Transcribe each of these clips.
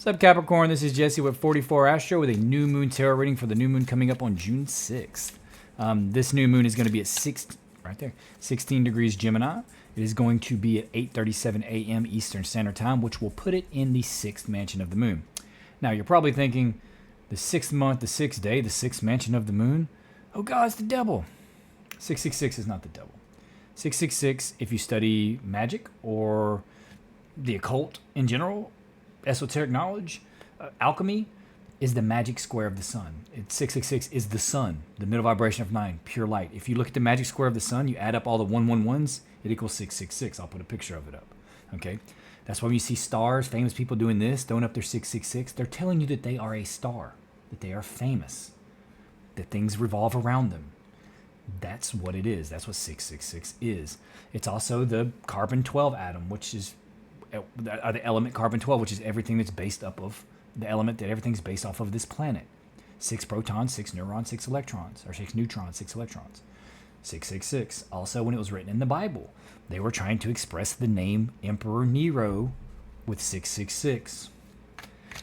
What's up, Capricorn? This is Jesse with 44 Astro with a new moon tarot reading for the new moon coming up on June 6th. This new moon is going to be at 16 degrees Gemini. It is going to be at 8:37 a.m. Eastern Standard Time, which will put it in the 6th mansion of the moon. Now, you're probably thinking, the 6th month, the 6th day, the 6th mansion of the moon? Oh, God, it's the devil. 666 is not the devil. 666, if you study magic or the occult in general, esoteric knowledge, alchemy, is the magic square of the sun. 666 is the sun, the middle vibration of 9, pure light. If you look at the magic square of the sun, you add up all the 111s, it equals 666. I'll put a picture of it up. Okay? That's why when you see stars, famous people doing this, throwing up their 666, they're telling you that they are a star, that they are famous, that things revolve around them. That's what it is. That's what 666 is. It's also the carbon-12 atom, which is the element carbon-12, which is everything that's based up of the element that everything's based off of this planet. 6 protons, 6 neurons, 6 electrons, or 6 neutrons, 6 electrons. 666. Also, when it was written in the Bible, they were trying to express the name Emperor Nero with 666.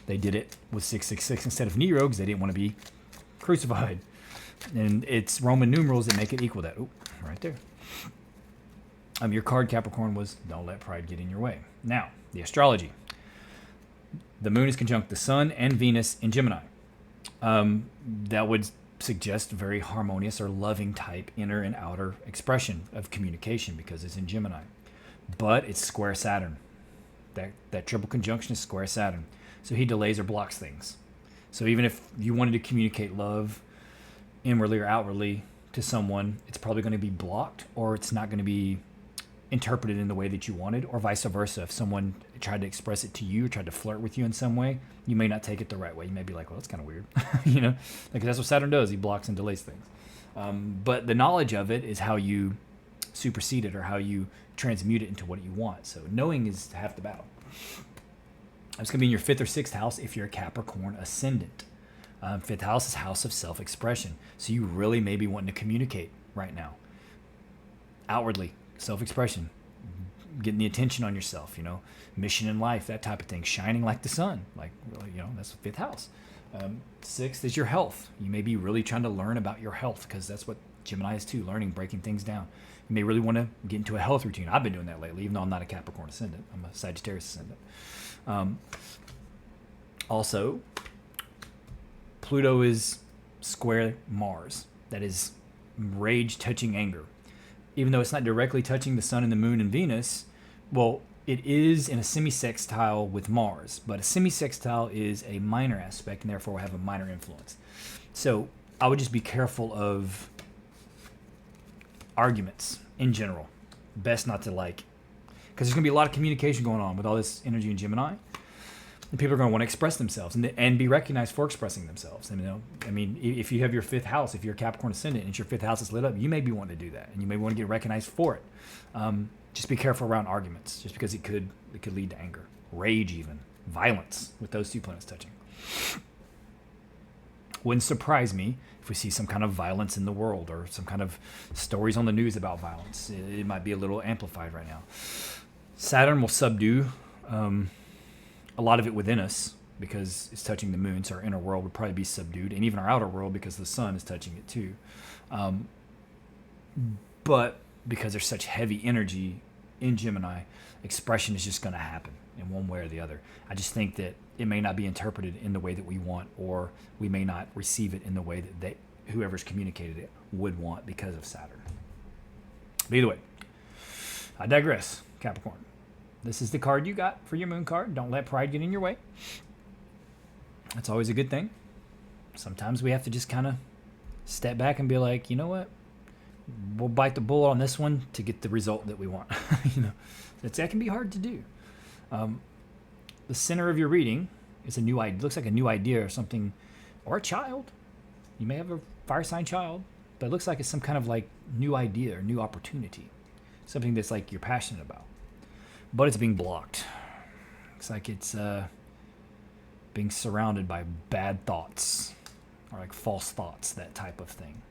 They did it with 666 instead of Nero because they didn't want to be crucified. And it's Roman numerals that make it equal that. Oh, right there. Your card, Capricorn, was don't let pride get in your way. Now, the astrology. The moon is conjunct the sun and Venus in Gemini. That would suggest very harmonious or loving type inner and outer expression of communication because it's in Gemini. But it's square Saturn. That triple conjunction is square Saturn. So he delays or blocks things. So even if you wanted to communicate love inwardly or outwardly to someone, it's probably going to be blocked, or it's not going to be interpreted in the way that you wanted, or vice versa. If someone tried to express it to you, tried to flirt with you in some way, you may not take it the right way. You may be like, well, that's kind of weird. Like that's what Saturn does. He blocks and delays things. But the knowledge of it is how you supersede it or how you transmute it into what you want. So knowing is half the battle. It's going to be in your 5th or 6th house if you're a Capricorn ascendant. 5th house is house of self-expression. So you really may be wanting to communicate right now. Outwardly, self-expression, getting the attention on yourself, mission in life, that type of thing, shining like the sun, that's the 5th house. 6th is your health. You may be really trying to learn about your health because that's what Gemini is too, learning, breaking things down. You may really want to get into a health routine. I've been doing that lately, even though I'm not a Capricorn ascendant. I'm a Sagittarius ascendant. Also, Pluto is square Mars. That is rage touching anger. Even though it's not directly touching the sun and the moon and Venus, well, it is in a semi-sextile with Mars. But a semi-sextile is a minor aspect and therefore will have a minor influence. So I would just be careful of arguments in general. Best not to because there's going to be a lot of communication going on with all this energy in Gemini. And people are going to want to express themselves and be recognized for expressing themselves. If you have your 5th house, if you're a Capricorn ascendant and it's your 5th house is lit up, you may be wanting to do that, and you may want to get recognized for it. Just be careful around arguments, just because it could lead to anger, rage, even violence with those 2 planets touching. Wouldn't surprise me if we see some kind of violence in the world or some kind of stories on the news about violence. It might be a little amplified right now. Saturn will subdue a lot of it within us because it's touching the moon, so our inner world would probably be subdued, and even our outer world because the sun is touching it too. But because there's such heavy energy in Gemini, expression is just going to happen in one way or the other. I just think that it may not be interpreted in the way that we want, or we may not receive it in the way that whoever's communicated it would want because of Saturn. But either way, I digress, Capricorn. This is the card you got for your moon card. Don't let pride get in your way. That's always a good thing. Sometimes we have to just kind of step back and be like, you know what? We'll bite the bullet on this one to get the result that we want. That can be hard to do. The center of your reading is a new idea. Looks like a new idea or something, or a child. You may have a fire sign child, but it looks like it's some kind of new idea or new opportunity, something that's you're passionate about. But it's being blocked. Looks like it's being surrounded by bad thoughts or false thoughts, that type of thing.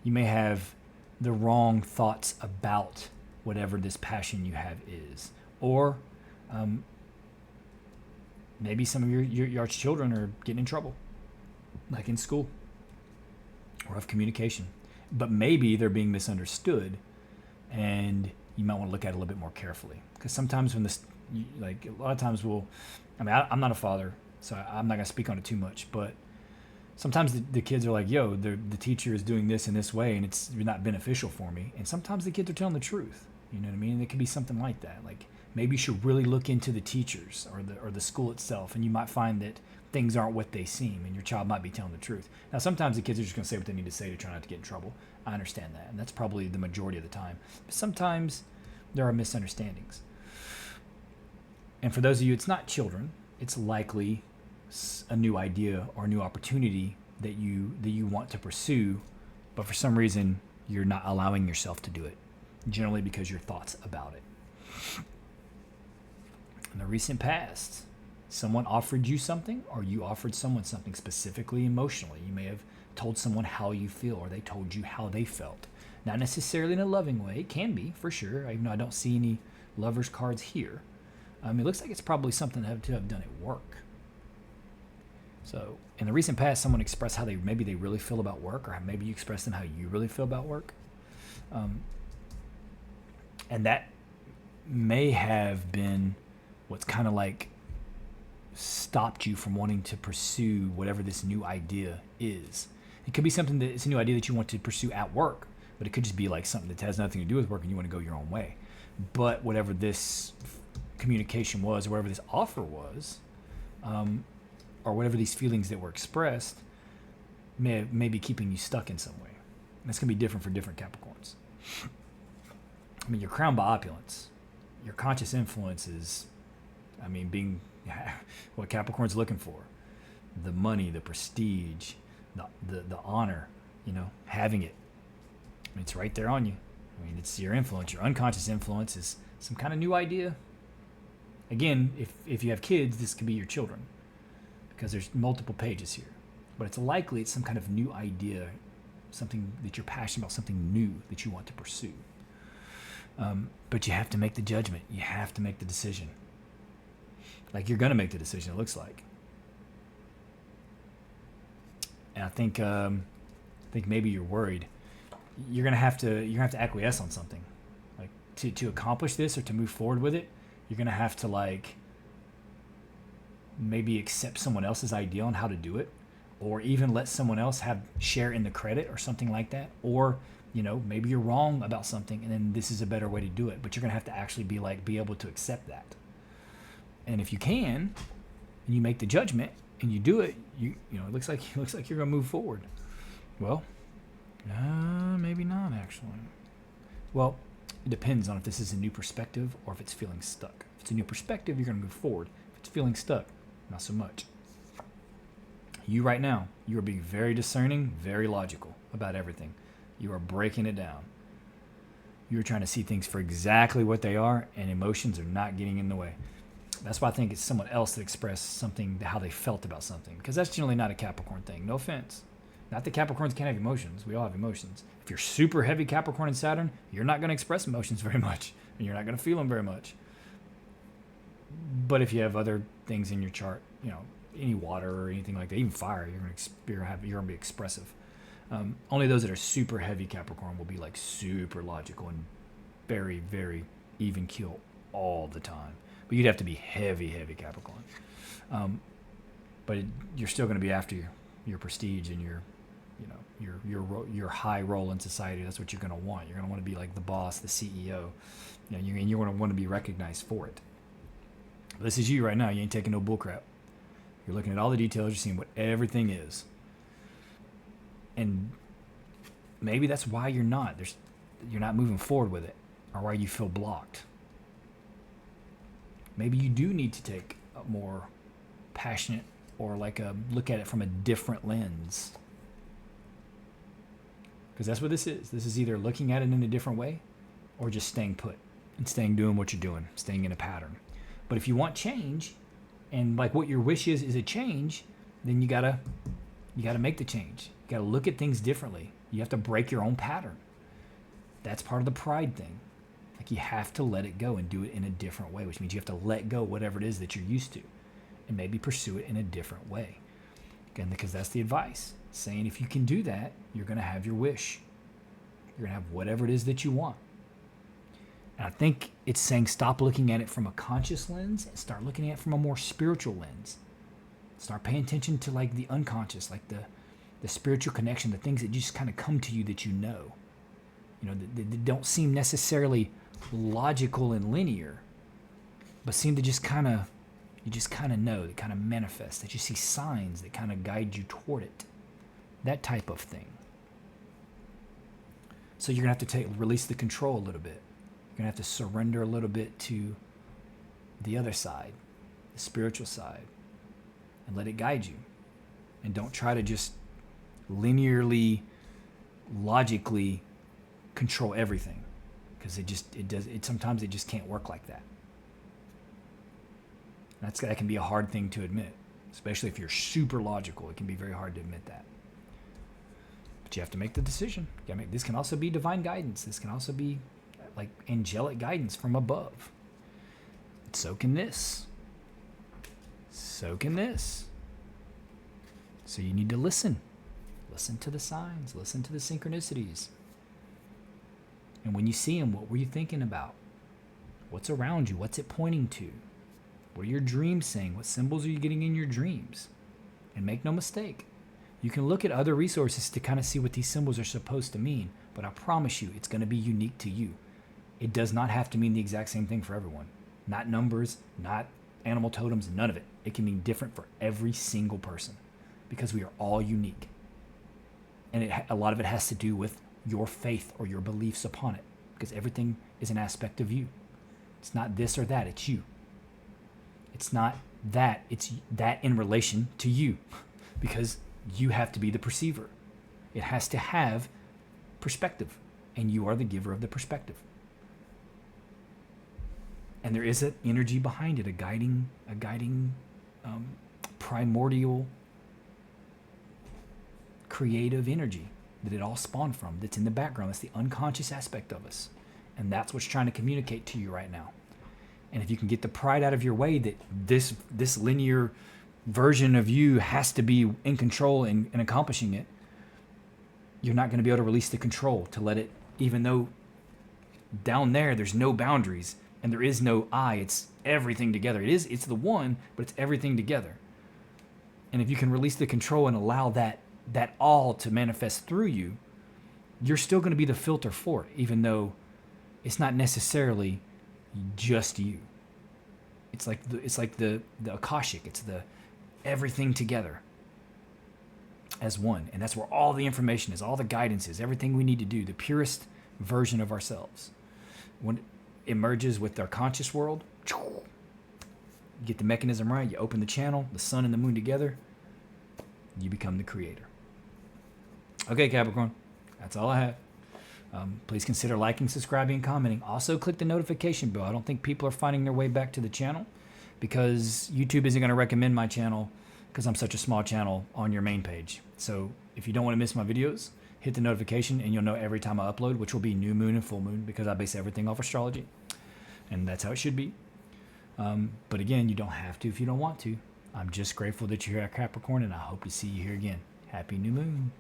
You may have the wrong thoughts about whatever this passion you have is. Or maybe some of your children are getting in trouble, like in school, or have communication. But maybe they're being misunderstood, and you might want to look at it a little bit more carefully. Because sometimes when this, like a lot of times I'm not a father, so I'm not going to speak on it too much, but sometimes the kids are like, yo, the teacher is doing this in this way, and it's not beneficial for me. And sometimes the kids are telling the truth. You know what I mean? And it could be something like that. Like maybe you should really look into the teachers or the school itself, and you might find that things aren't what they seem, and your child might be telling the truth. Now, sometimes the kids are just going to say what they need to say to try not to get in trouble. I understand that, and that's probably the majority of the time. But sometimes there are misunderstandings. And for those of you, it's not children. It's likely a new idea or a new opportunity that you want to pursue, but for some reason you're not allowing yourself to do it. Generally because your thoughts about it. In the recent past, someone offered you something, or you offered someone something specifically emotionally. You may have told someone how you feel, or they told you how they felt. Not necessarily in a loving way. It can be, for sure. Even though I don't see any lovers cards here. It looks like it's probably something to have done at work. So, in the recent past, someone expressed how maybe they really feel about work, or maybe you expressed them how you really feel about work. And that may have been what's kind of like stopped you from wanting to pursue whatever this new idea is. It could be something that it's a new idea that you want to pursue at work, but it could just be like something that has nothing to do with work and you want to go your own way. But whatever this communication was, or whatever this offer was, or whatever these feelings that were expressed, may be keeping you stuck in some way. And that's going to be different for different Capricorns. I mean, you're crowned by opulence. Your conscious influence is, being what Capricorn's looking for. The money, the prestige, the honor, having it. It's right there on you. It's your influence. Your unconscious influence is some kind of new idea. Again, if you have kids, this could be your children, because there's multiple pages here. But it's likely it's some kind of new idea, something that you're passionate about, something new that you want to pursue. But you have to make the judgment. You have to make the decision. Like you're going to make the decision, it looks like. And I think maybe you're worried. You're gonna have to acquiesce on something. Like to accomplish this or to move forward with it, you're gonna have to like maybe accept someone else's idea on how to do it, or even let someone else share in the credit or something like that. Or maybe you're wrong about something, and then this is a better way to do it. But you're gonna have to actually be able to accept that. And if you can, and you make the judgment and you do it, it looks like you're gonna move forward. Well, maybe not actually. Well, it depends on if this is a new perspective or if it's feeling stuck. If it's a new perspective, you're gonna move forward. If it's feeling stuck, not so much. You right now, you are being very discerning, very logical about everything. You are breaking it down. You're trying to see things for exactly what they are, and emotions are not getting in the way. That's why I think it's someone else that expressed something, how they felt about something, because that's generally not a Capricorn thing. No offense. Not that Capricorns can't have emotions. We all have emotions. If you're super heavy Capricorn and Saturn, you're not going to express emotions very much, and you're not going to feel them very much. But if you have other things in your chart, any water or anything like that, even fire, you're going to be expressive. Only those that are super heavy Capricorn will be like super logical and very, very even keel all the time. But you'd have to be heavy Capricorn. But you're still going to be after your prestige and your high role in society. That's what you're going to want. You're going to want to be like the boss, the CEO. You're going to want to be recognized for it. But this is you right now. You ain't taking no bullcrap. You're looking at all the details. You're seeing what everything is. And maybe that's why you're not moving forward with it, or why you feel blocked. Maybe you do need to take a more passionate or look at it from a different lens. Because that's what this is. This is either looking at it in a different way or just staying put and doing what you're doing, staying in a pattern. But if you want change, and what your wish is a change, then you gotta make the change. You gotta look at things differently. You have to break your own pattern. That's part of the pride thing. You have to let it go and do it in a different way, which means you have to let go whatever it is that you're used to. and maybe pursue it in a different way. Again, because that's the advice. Saying if you can do that, you're going to have your wish. You're going to have whatever it is that you want. And I think it's saying stop looking at it from a conscious lens and start looking at it from a more spiritual lens. Start paying attention to like the unconscious, like the spiritual connection, the things that just kind of come to you that you know. You know, that don't seem necessarily logical and linear, but seem to just kind of, you just kind of know, that kind of manifest, that you see signs that kind of guide you toward it. That type of thing. So you're going to have to release the control a little bit. You're going to have to surrender a little bit to the other side, the spiritual side, and let it guide you. And don't try to just linearly, logically control everything, because sometimes it just can't work like that. That can be a hard thing to admit, especially if you're super logical. It can be very hard to admit that. But you have to make the decision. This can also be divine guidance. This can also be like angelic guidance from above. So can this. So can this. So you need to listen. Listen to the signs. Listen to the synchronicities. And when you see them, what were you thinking about? What's around you? What's it pointing to? What are your dreams saying? What symbols are you getting in your dreams? And make no mistake, you can look at other resources to kind of see what these symbols are supposed to mean, but I promise you, it's going to be unique to you. It does not have to mean the exact same thing for everyone. Not numbers, not animal totems, none of it. It can mean different for every single person, because we are all unique. And a lot of it has to do with your faith or your beliefs upon it, because everything is an aspect of you. It's not this or that, it's you. It's not that, it's that in relation to you, because you have to be the perceiver. It has to have perspective, and you are the giver of the perspective. And there is an energy behind it, a guiding primordial creative energy that it all spawned from, that's in the background. That's the unconscious aspect of us. And that's what's trying to communicate to you right now. And if you can get the pride out of your way that this linear version of you has to be in control and accomplishing it, you're not going to be able to release the control to let it, even though down there's no boundaries and there is no I, it's everything together. It's the one, but it's everything together. And if you can release the control and allow that all to manifest through you, you're still going to be the filter for it, even though it's not necessarily just you. It's like the Akashic. It's the everything together as one. And that's where all the information is, all the guidance is, everything we need to do, the purest version of ourselves. When it merges with our conscious world, you get the mechanism right, you open the channel, the sun and the moon together, you become the creator. Okay, Capricorn, that's all I have. Please consider liking, subscribing, and commenting. Also, click the notification bell. I don't think people are finding their way back to the channel because YouTube isn't going to recommend my channel because I'm such a small channel on your main page. So if you don't want to miss my videos, hit the notification and you'll know every time I upload, which will be new moon and full moon, because I base everything off astrology. And that's how it should be. But again, you don't have to if you don't want to. I'm just grateful that you're here at Capricorn, and I hope to see you here again. Happy new moon.